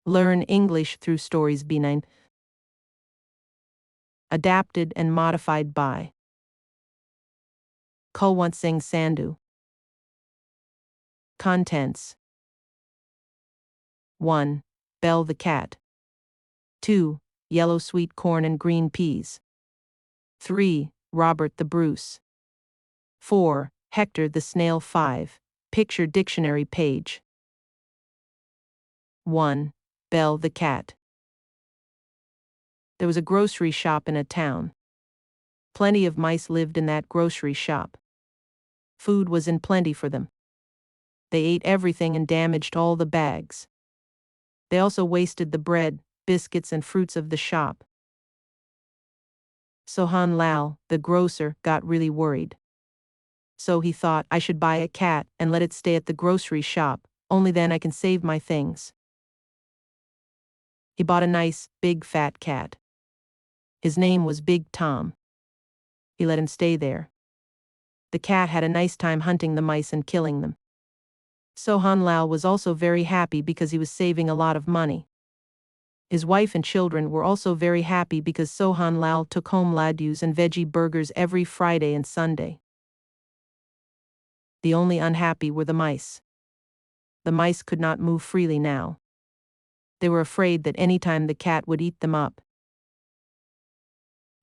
Learn English through stories B9. Adapted and modified by Kulwant Singh Sandhu. Contents: 1. Belle the cat. 2. Yellow sweet corn and green peas. 3. Robert the Bruce. 4. Hector the snail. 5. Picture dictionary page. 1. Belle the cat. There was a grocery shop in a town. Plenty of mice lived in that grocery shop. Food was in plenty for them. They ate everything and damaged all the bags. They also wasted the bread, biscuits and fruits of the shop. Sohan Lal, the grocer, got really worried. So he thought, I should buy a cat and let it stay at the grocery shop, only then I can save my things. He bought a nice, big fat cat. His name was Big Tom. He let him stay there. The cat had a nice time hunting the mice and killing them. Sohan Lal was also very happy because he was saving a lot of money. His wife and children were also very happy because Sohan Lal took home laddus and veggie burgers every Friday and Sunday. The only unhappy were the mice. The mice could not move freely now. They were afraid that any time the cat would eat them up.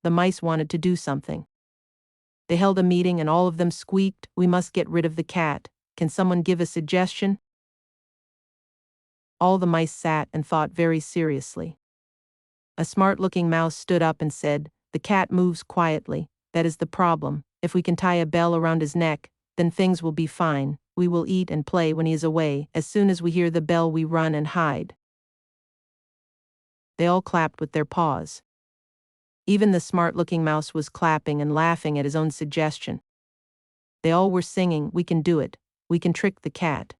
The mice wanted to do something. They held a meeting and all of them squeaked, "We must get rid of the cat. Can someone give a suggestion?" All the mice sat and thought very seriously. A smart-looking mouse stood up and said, "The cat moves quietly. That is the problem. If we can tie a bell around his neck, then things will be fine. We will eat and play when he is away. As soon as we hear the bell, we run and hide." They all clapped with their paws. Even the smart-looking mouse was clapping and laughing at his own suggestion. They all were singing, "We can do it. We can trick the cat."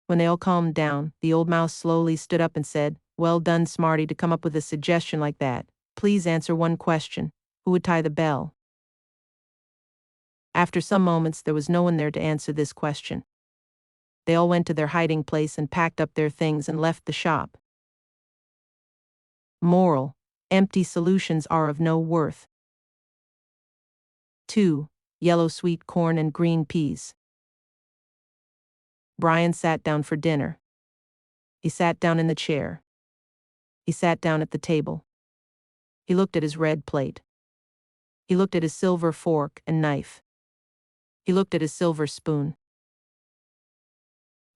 When they all calmed down, the old mouse slowly stood up and said, "Well done, Smarty, to come up with a suggestion like that. Please answer one question. Who would tie the bell?" After some moments, there was no one there to answer this question. They all went to their hiding place and packed up their things and left the shop. Moral: empty solutions are of no worth. 2. Yellow sweet corn and green peas. Brian sat down for dinner. He sat down in the chair. He sat down at the table. He looked at his red plate. He looked at his silver fork and knife. He looked at his silver spoon.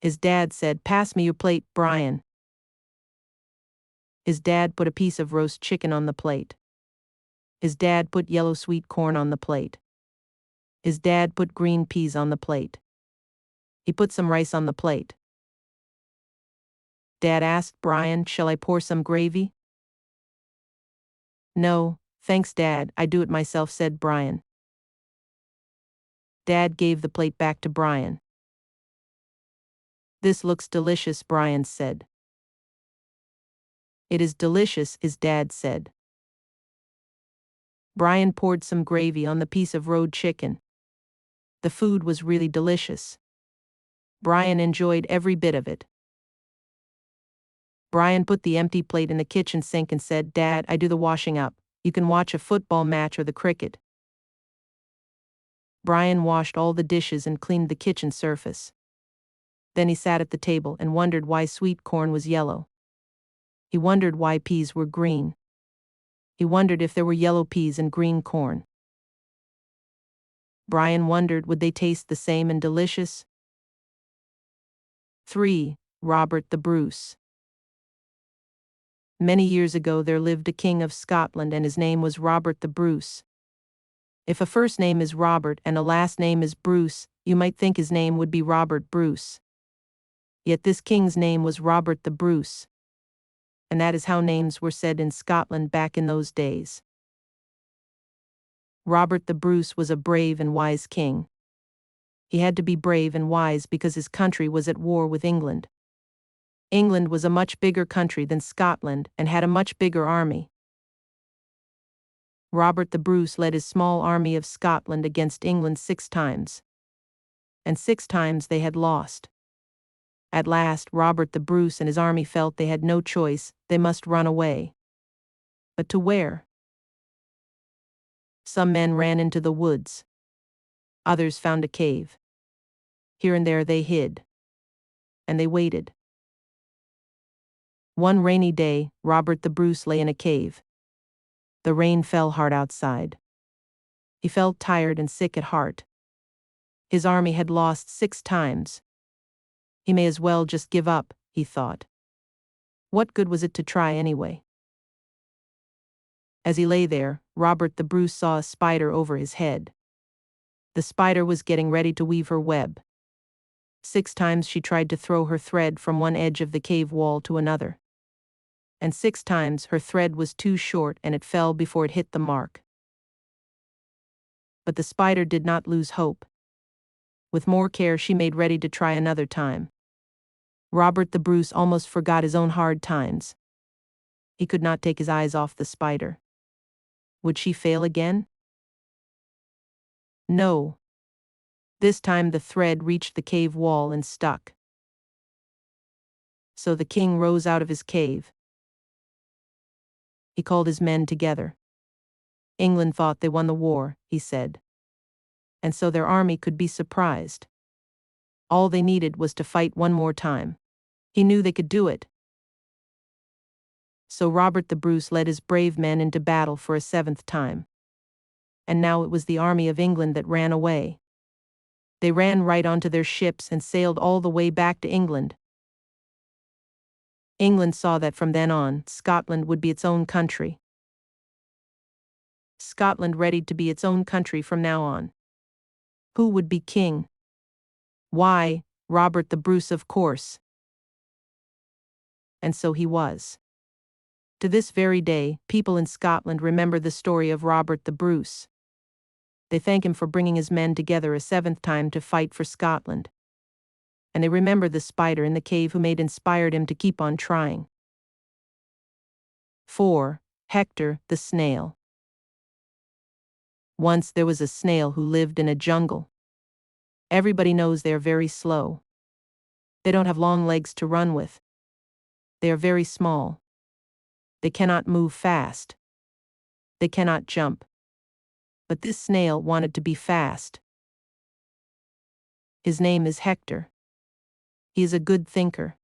His dad said, "Pass me your plate, Brian." His dad put a piece of roast chicken on the plate. His dad put yellow sweet corn on the plate. His dad put green peas on the plate. He put some rice on the plate. Dad asked Brian, "Shall I pour some gravy?" "No, thanks, Dad, I do it myself," said Brian. Dad gave the plate back to Brian. "This looks delicious," Brian said. "It is delicious," his dad said. Brian poured some gravy on the piece of roast chicken. The food was really delicious. Brian enjoyed every bit of it. Brian put the empty plate in the kitchen sink and said, "Dad, I do the washing up. You can watch a football match or the cricket." Brian washed all the dishes and cleaned the kitchen surface. Then he sat at the table and wondered why sweet corn was yellow. He wondered why peas were green. He wondered if there were yellow peas and green corn. Brian wondered, would they taste the same and delicious? 3. Robert the Bruce. Many years ago there lived a king of Scotland and his name was Robert the Bruce. If a first name is Robert and a last name is Bruce, you might think his name would be Robert Bruce. Yet this king's name was Robert the Bruce. And that is how names were said in Scotland back in those days. Robert the Bruce was a brave and wise king. He had to be brave and wise because his country was at war with England. England was a much bigger country than Scotland and had a much bigger army. Robert the Bruce led his small army of Scotland against England 6 times. And 6 times they had lost. At last, Robert the Bruce and his army felt they had no choice, they must run away. But to where? Some men ran into the woods. Others found a cave. Here and there they hid. And they waited. One rainy day, Robert the Bruce lay in a cave. The rain fell hard outside. He felt tired and sick at heart. His army had lost 6 times. He may as well just give up, he thought. What good was it to try anyway? As he lay there, Robert the Bruce saw a spider over his head. The spider was getting ready to weave her web. 6 times she tried to throw her thread from one edge of the cave wall to another. And 6 times her thread was too short and it fell before it hit the mark. But the spider did not lose hope. With more care she made ready to try another time. Robert the Bruce almost forgot his own hard times. He could not take his eyes off the spider. Would she fail again? No. This time the thread reached the cave wall and stuck. So the king rose out of his cave. He called his men together. England thought they won the war, he said. And so their army could be surprised. All they needed was to fight one more time. He knew they could do it. So Robert the Bruce led his brave men into battle for a 7th time. And now it was the army of England that ran away. They ran right onto their ships and sailed all the way back to England. England saw that from then on, Scotland would be its own country. Scotland readied to be its own country from now on. Who would be king? Why, Robert the Bruce, of course. And so he was. To this very day, people in Scotland remember the story of Robert the Bruce. They thank him for bringing his men together a 7th time to fight for Scotland. And they remember the spider in the cave who inspired him to keep on trying. 4. Hector the snail. Once there was a snail who lived in a jungle. Everybody knows they are very slow. They don't have long legs to run with. They are very small. They cannot move fast. They cannot jump. But this snail wanted to be fast. His name is Hector. He is a good thinker.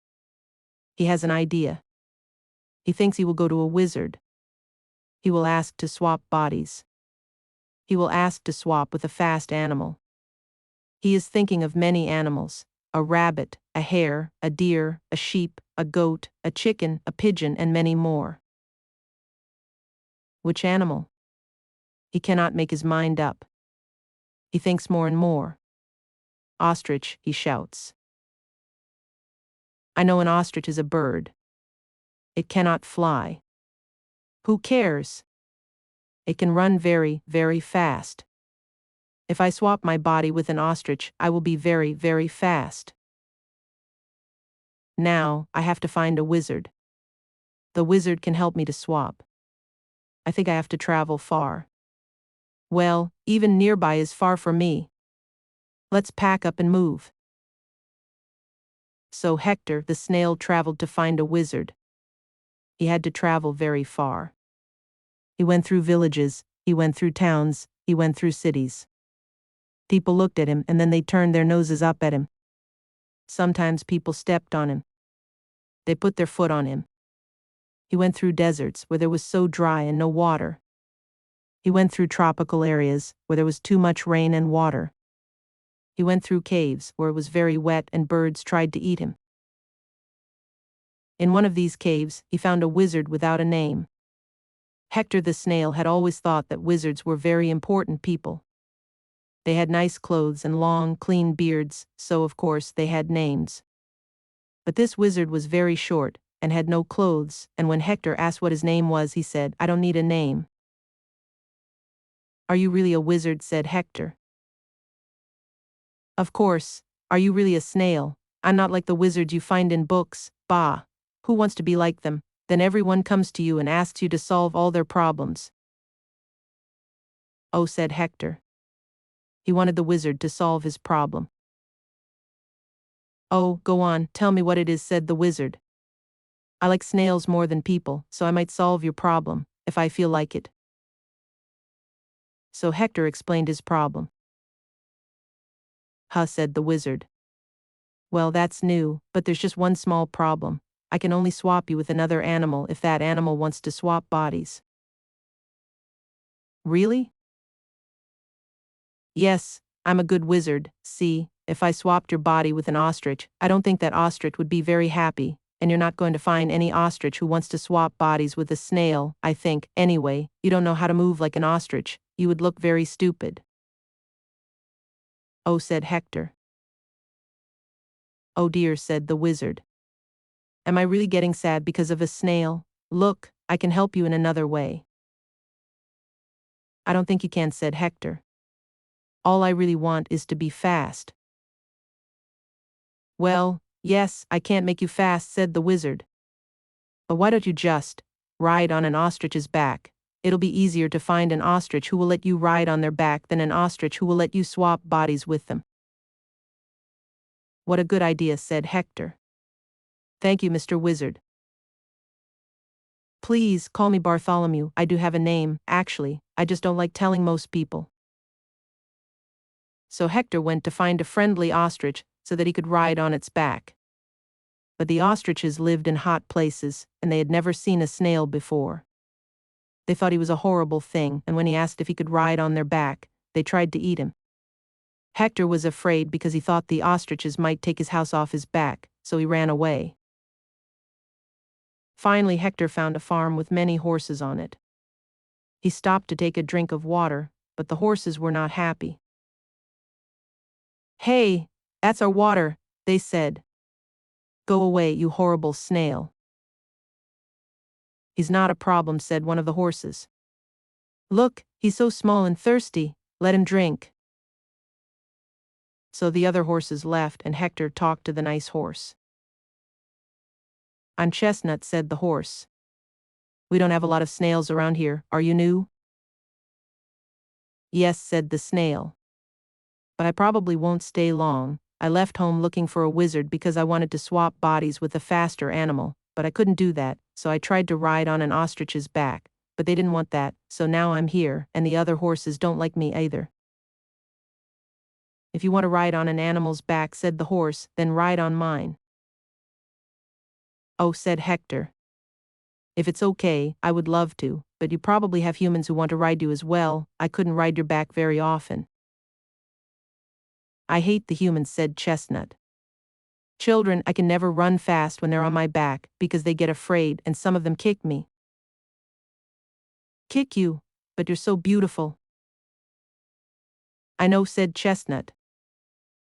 He has an idea. He thinks he will go to a wizard. He will ask to swap bodies. He will ask to swap with a fast animal. He is thinking of many animals: a rabbit, a hare, a deer, a sheep, a goat, a chicken, a pigeon, and many more. Which animal? He cannot make his mind up. He thinks more and more. Ostrich, he shouts. I know an ostrich is a bird. It cannot fly. Who cares? It can run very, very fast. If I swap my body with an ostrich, I will be very, very fast. Now, I have to find a wizard. The wizard can help me to swap. I think I have to travel far. Well, even nearby is far for me. Let's pack up and move. So Hector the snail traveled to find a wizard. He had to travel very far. He went through villages, he went through towns, he went through cities. People looked at him and then they turned their noses up at him. Sometimes people stepped on him. They put their foot on him. He went through deserts where there was so dry and no water. He went through tropical areas where there was too much rain and water. He went through caves where it was very wet and birds tried to eat him. In one of these caves, he found a wizard without a name. Hector the snail had always thought that wizards were very important people. They had nice clothes and long, clean beards, so of course they had names. But this wizard was very short, and had no clothes, and when Hector asked what his name was, he said, I don't need a name. Are you really a wizard? Said Hector. Of course. Are you really a snail? I'm not like the wizards you find in books. Bah! Who wants to be like them? Then everyone comes to you and asks you to solve all their problems. Oh, said Hector. He wanted the wizard to solve his problem. Oh, go on, tell me what it is, said the wizard. I like snails more than people, so I might solve your problem, if I feel like it. So Hector explained his problem. Huh, said the wizard. Well, that's new, but there's just one small problem. I can only swap you with another animal if that animal wants to swap bodies. Really? Yes, I'm a good wizard. See, if I swapped your body with an ostrich, I don't think that ostrich would be very happy, and you're not going to find any ostrich who wants to swap bodies with a snail, I think. Anyway, you don't know how to move like an ostrich. You would look very stupid. Oh, said Hector. Oh dear, said the wizard. Am I really getting sad because of a snail? Look, I can help you in another way. I don't think you can, said Hector. All I really want is to be fast. Well, yes, I can't make you fast, said the wizard. But why don't you just ride on an ostrich's back? It'll be easier to find an ostrich who will let you ride on their back than an ostrich who will let you swap bodies with them. What a good idea, said Hector. Thank you, Mr. Wizard. Please, call me Bartholomew. I do have a name, actually. I just don't like telling most people. So Hector went to find a friendly ostrich so that he could ride on its back. But the ostriches lived in hot places, and they had never seen a snail before. They thought he was a horrible thing, and when he asked if he could ride on their back, they tried to eat him. Hector was afraid because he thought the ostriches might take his house off his back, so he ran away. Finally, Hector found a farm with many horses on it. He stopped to take a drink of water, but the horses were not happy. Hey, that's our water, they said. Go away, you horrible snail. He's not a problem, said one of the horses. Look, he's so small and thirsty, let him drink. So the other horses left and Hector talked to the nice horse. I'm Chestnut, said the horse. We don't have a lot of snails around here, are you new? Yes, said the snail. But I probably won't stay long. I left home looking for a wizard because I wanted to swap bodies with a faster animal, but I couldn't do that, so I tried to ride on an ostrich's back, but they didn't want that, so now I'm here, and the other horses don't like me either. If you want to ride on an animal's back, said the horse, then ride on mine. Oh, said Hector. If it's okay, I would love to, but you probably have humans who want to ride you as well. I couldn't ride your back very often. I hate the humans, said Chestnut. Children, I can never run fast when they're on my back because they get afraid and some of them kick me. Kick you? But you're so beautiful. I know, said Chestnut.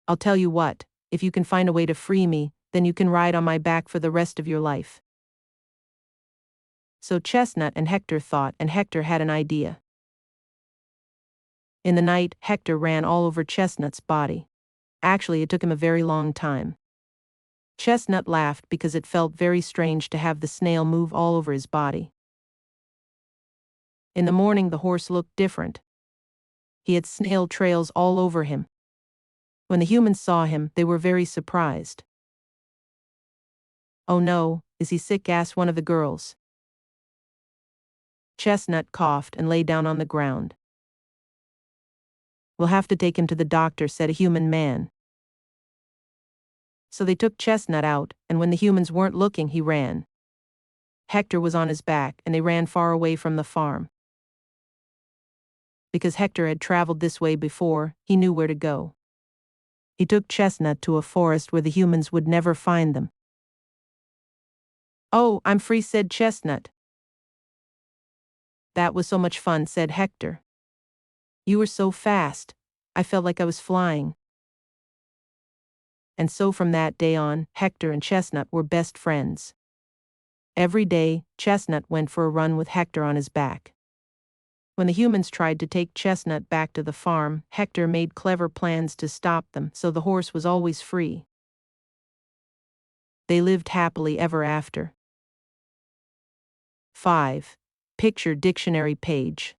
I'll tell you what, if you can find a way to free me, then you can ride on my back for the rest of your life. So Chestnut and Hector thought, and Hector had an idea. In the night, Hector ran all over Chestnut's body. Actually, it took him a very long time. Chestnut laughed because it felt very strange to have the snail move all over his body. In the morning, the horse looked different. He had snail trails all over him. When the humans saw him, they were very surprised. Oh no, is he sick? Asked one of the girls. Chestnut coughed and lay down on the ground. We'll have to take him to the doctor, said a human man. So they took Chestnut out, and when the humans weren't looking, he ran. Hector was on his back, and they ran far away from the farm. Because Hector had traveled this way before, he knew where to go. He took Chestnut to a forest where the humans would never find them. Oh, I'm free, said Chestnut. That was so much fun, said Hector. You were so fast. I felt like I was flying. And so from that day on, Hector and Chestnut were best friends. Every day, Chestnut went for a run with Hector on his back. When the humans tried to take Chestnut back to the farm, Hector made clever plans to stop them, so the horse was always free. They lived happily ever after. 5. Picture dictionary page.